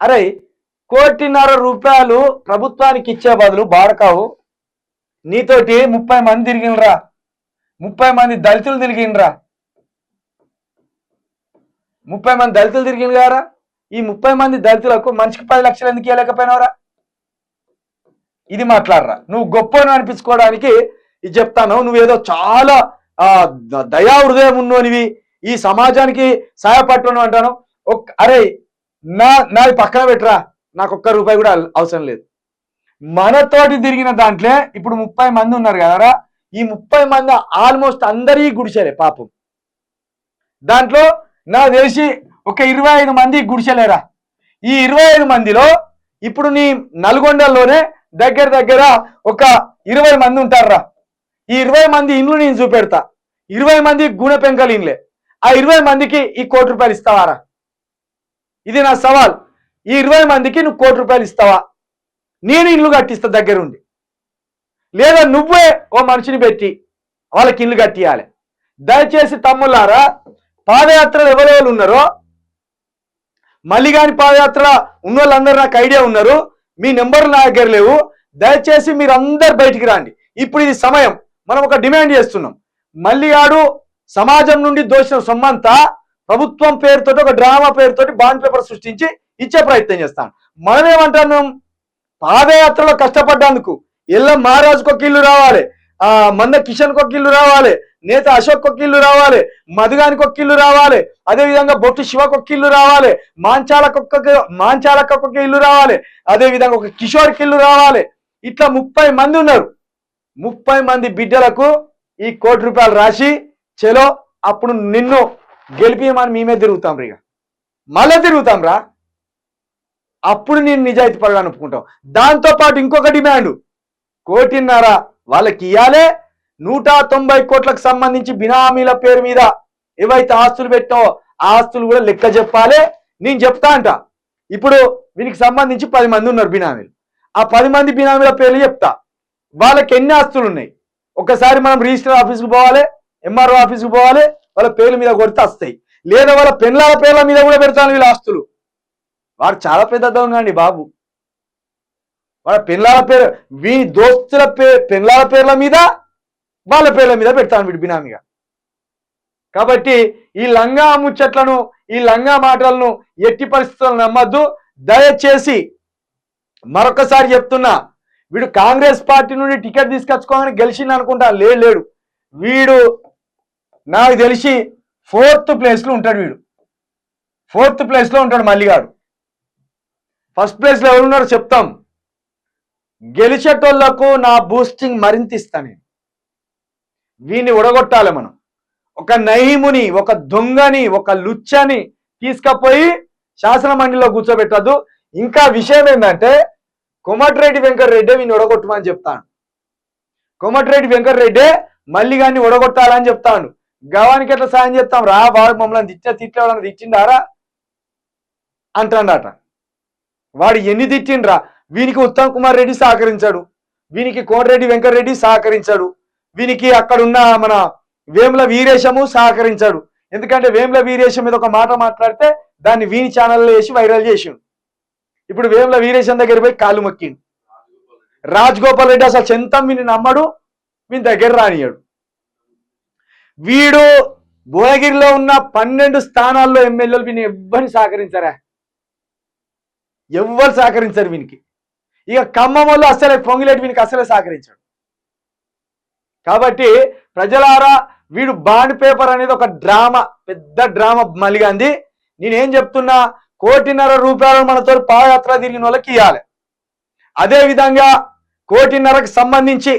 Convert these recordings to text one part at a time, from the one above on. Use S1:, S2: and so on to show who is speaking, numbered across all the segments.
S1: అరే 1.5 కోటి ప్రభుత్వానికి ఇచ్చే బదులు బాడకావు నీతోటి 30 మంది తిరిగినరా, 30 మంది దళితులు తిరిగినరా, 30 మంది దళితులు తిరిగిన గారా. ఈ 30 మంది దళితులకు మనిషికి 10 లక్షలు ఎందుకు ఇవ్వలేకపోయినావురా? ఇది మాట్లాడరా. నువ్వు గొప్పను అనిపించుకోవడానికి ఇది చెప్తాను. నువ్వేదో చాలా దయా హృదయం ఉన్నోనివి, ఈ సమాజానికి సహాయపడను అంటాను. అరే నాది పక్కన పెట్టరా, నాకు ₹1 కూడా అవసరం లేదు. మనతోటి తిరిగిన దాంట్లో ఇప్పుడు 30 మంది ఉన్నారు కదరా. ఈ 30 మంది ఆల్మోస్ట్ అందరి గుడిసెలే పాపం. దాంట్లో నాకు తెలిసి ఒక 25 మంది గుడిసెలేరా. ఈ 25 మందిలో ఇప్పుడు నీ నల్గొండలోనే దగ్గర ఒక 20 మంది ఉంటారా. ఈ 20 మంది ఇండ్లు నేను చూపెడతా. 20 మంది గుణ పెంకలు ఇండ్లే. ఆ 20 మందికి ఈ ₹1 ఇస్తావారా? ఇది నా సవాల్. ఈ 20 మందికి నువ్వు ₹1 ఇస్తావా? నేను ఇల్లు కట్టిస్తా దగ్గరుండి. లేదా నువ్వే ఓ మనిషిని పెట్టి వాళ్ళకి ఇల్లు కట్టియాలి. దయచేసి తమ్ముళ్ళారా, పాదయాత్రలు ఎవరెవరు ఉన్నారో, మళ్ళీ కానీ పాదయాత్ర ఉన్న వాళ్ళందరూ నాకు ఐడియా ఉన్నారు. మీ నెంబర్లు నా దగ్గర లేవు. దయచేసి మీరు అందరు బయటికి రండి. ఇప్పుడు ఇది సమయం. మనం ఒక డిమాండ్ చేస్తున్నాం. మల్లిగాడు సమాజం నుండి దోషిన సొమ్మంతా ప్రభుత్వం పేరుతోటి ఒక డ్రామా పేరుతోటి బాండ్ పేపర్ సృష్టించి ఇచ్చే ప్రయత్నం చేస్తాం. మనం ఏమంటున్నాం? పాదయాత్రలో కష్టపడ్డందుకు ఎల్ల మహారాజుకు ఒక ఇల్లు రావాలి, మంద కిషన్కి ఒక ఇల్లు రావాలి, నేత అశోక్ ఒక ఇల్లు రావాలి, మధుగానికి ఒక ఇల్లు రావాలి, అదేవిధంగా బొట్టు శివకు ఒక ఇల్లు రావాలి, మాంచాలకు ఒక ఇల్లు రావాలి, అదేవిధంగా ఒక కిషోర్కి ఇల్లు రావాలి. ఇట్లా 30 మంది ఉన్నారు. 30 మంది బిడ్డలకు ఈ ₹1 రాసి చలో అప్పుడు నిన్ను గెలిపియమని మేమే తిరుగుతాం రా. మళ్ళీ తిరుగుతాం రా. అప్పుడు నేను నిజాయితీ పడడానికి ఒప్పుకుంటాం. దాంతోపాటు ఇంకొక డిమాండ్, 1.5 కోటి వాళ్ళకి ఇవ్వాలి. 190 కోట్లకు సంబంధించి బినామీల పేరు మీద ఏవైతే ఆస్తులు పెట్టావో ఆ ఆస్తులు కూడా లెక్క చెప్పాలి. నేను చెప్తా అంట. ఇప్పుడు వీనికి సంబంధించి 10 మంది ఉన్నారు బినామీలు. ఆ 10 మంది బినామీల పేర్లు చెప్తా. వాళ్ళకి ఎన్ని ఆస్తులు ఉన్నాయి ఒకసారి మనం రిజిస్టర్ ఆఫీస్కి పోవాలి, ఎంఆర్ఓ ఆఫీస్కి పోవాలి, వాళ్ళ పేర్ల మీద కొడితే వస్తాయి. లేదా వాళ్ళ పెన్లాల పేర్ల మీద కూడా పెడతాను వీళ్ళ ఆస్తులు. వాడు చాలా పెద్ద దొంగ అండి బాబు. వాళ్ళ పెన్లాల పేరు, వీని దోస్తుల పెన్లాల పేర్ల మీద వాళ్ళ పేర్ల మీద పెడతాను వీడు బినామీగా. కాబట్టి ఈ లంగా ముచ్చట్లను, ఈ లంగా మాటలను ఎట్టి పరిస్థితులను నమ్మద్దు. దయచేసి మరొకసారి చెప్తున్నా, వీడు కాంగ్రెస్ పార్టీ నుండి టికెట్ తీసుకొచ్చుకోగానే గెలిచింది అనుకుంటా. లేడు, వీడు నాకు తెలిసి 4th ప్లేస్లో ఉంటాడు. వీడు 4th ప్లేస్లో ఉంటాడు. మల్లిగాడు ఫస్ట్ ప్లేస్లో ఎవరున్నారో చెప్తాం. గెలిచేటోళ్లకు నా బూస్టింగ్ మరింత ఇస్తాను. వీడిని ఉడగొట్టాలి మనం. ఒక నయీముని, ఒక దొంగని, ఒక లుచ్చని తీసుకుపోయి శాసన మండలిలో కూర్చోబెట్టద్దు. ఇంకా విషయం ఏంటంటే, కోమటిరెడ్డి వెంకటరెడ్డి వీడిని ఉడగొట్టమని చెప్తాను. కోమటిరెడ్డి వెంకటరెడ్డి మళ్ళీ కానీ ఉడగొట్టాలని చెప్తాను. గవానికి ఎట్లా సాయం చేస్తాం రా, వాడు మమ్మల్ని తిట్టాడని తిట్టిండారా అంటాడట. వాడు ఎన్ని తిట్టిండ్రా. వీనికి ఉత్తమ్ కుమార్ రెడ్డి సహకరించాడు, వీనికి కోమటిరెడ్డి వెంకటరెడ్డి సహకరించాడు, వీనికి అక్కడున్న మన వేముల వీరేశము సహకరించాడు. ఎందుకంటే వేముల వీరేశం మీద ఒక మాట మాట్లాడితే దాన్ని వీని ఛానల్లో వేసి వైరల్ చేసిండు. ఇప్పుడు వేముల వీరేశం దగ్గర పోయి కాళ్ళు మొక్కిండు. రాజగోపాల్ రెడ్డి అసలు చెంతం వీని నమ్మడు, వీని దగ్గర రానియాడు. వీడు భువనగిరిలో ఉన్న 12 స్థానాల్లో ఎమ్మెల్యేలు వీని ఎవ్వరిని సహకరించారా? ఎవ్వరు సహకరించారు వీనికి. ఇక ఖమ్మం వాళ్ళు అసలే పొంగిలేటి వీనికి అసలే సహకరించాడు. కాబట్టి ప్రజలారా, వీడు బాండ్ పేపర్ అనేది ఒక డ్రామా, పెద్ద డ్రామా మలిగాంది. నేనేం చెప్తున్నా, ₹1.5 మనతో పాదయాత్ర తిరిగిన వాళ్ళకి ఇవ్వాలి. అదేవిధంగా 1.5 సంబంధించి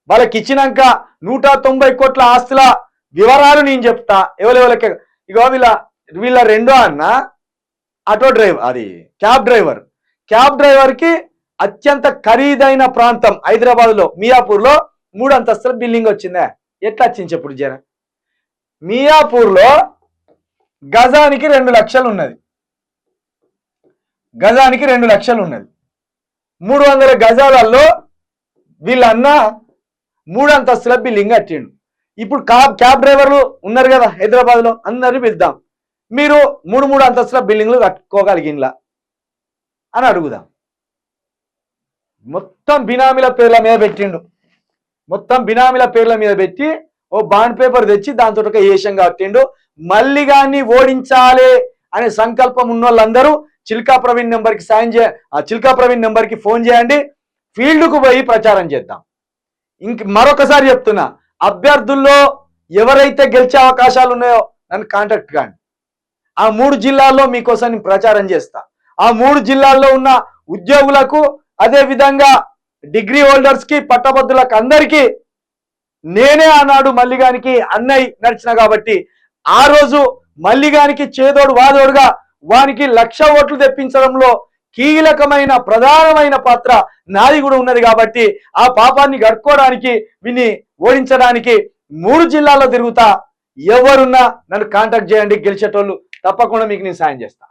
S1: వాళ్ళకి ఇచ్చినాక 190 కోట్ల ఆస్తుల వివరాలు నేను చెప్తా. ఎవరెవరికి ఇగో వీళ్ళ రెండో అన్న ఆటో డ్రైవర్, అది క్యాబ్ డ్రైవర్కి అత్యంత ఖరీదైన ప్రాంతం హైదరాబాద్లో మియాపూర్లో 3 అంతస్తుల బిల్డింగ్ వచ్చిందా? ఎట్లా వచ్చింది చెప్పుడు జర. మియాపూర్లో గజానికి 2 లక్షలు ఉన్నది. గజానికి 2 లక్షలు ఉన్నది. 300 గజాలలో వీళ్ళన్న 3 అంతస్తుల బిల్డింగ్ కట్టిండు. ఇప్పుడు క్యాబ్ డ్రైవర్లు ఉన్నారు కదా హైదరాబాద్లో, అందరినీ పిలుద్దాం. మీరు 3 అంతస్తుల బిల్డింగ్లు కట్టుకోగలిగినలా అని అడుగుదాం. మొత్తం బినామీల పేర్ల మీద పెట్టిండు, మొత్తం బినామీల పేర్ల మీద పెట్టి ఓ బాండ్ పేపర్ తెచ్చి దాంతో ఒక ఏషం కట్టిండు. మల్లిగాన్ని ఓడించాలి అనే సంకల్పం ఉన్న వాళ్ళందరూ చిల్కా ప్రవీణ్ నెంబర్కి చిల్కా ప్రవీణ్ నెంబర్కి ఫోన్ చేయండి, ఫీల్డ్కు పోయి ప్రచారం చేద్దాం. మరొకసారి చెప్తున్నా, అభ్యర్థుల్లో ఎవరైతే గెలిచే అవకాశాలు ఉన్నాయో నన్ను కాంటాక్ట్ కాండి. ఆ 3 జిల్లాల్లో మీకోసం నేను ప్రచారం చేస్తా. ఆ 3 జిల్లాల్లో ఉన్న ఉద్యోగులకు, అదే విధంగా డిగ్రీ హోల్డర్స్ కి, పట్టభద్రులకు అందరికీ నేనే ఆనాడు మల్లిగానికి అన్నయ్య నడిచిన కాబట్టి ఆ రోజు మల్లిగానికి చేదోడు వాదోడుగా వానికి 1,00,000 ఓట్లు తెప్పించడంలో కీలకమైన ప్రధానమైన పాత్ర నాది కూడా ఉన్నది. కాబట్టి ఆ పాపాన్ని గడుపుకోవడానికి, విని ఓడించడానికి 3 జిల్లాల్లో తిరుగుతా. ఎవరున్నా నన్ను కాంటాక్ట్ చేయండి, గెలిచేటోళ్ళు తప్పకుండా మీకు నేను సాయం చేస్తా.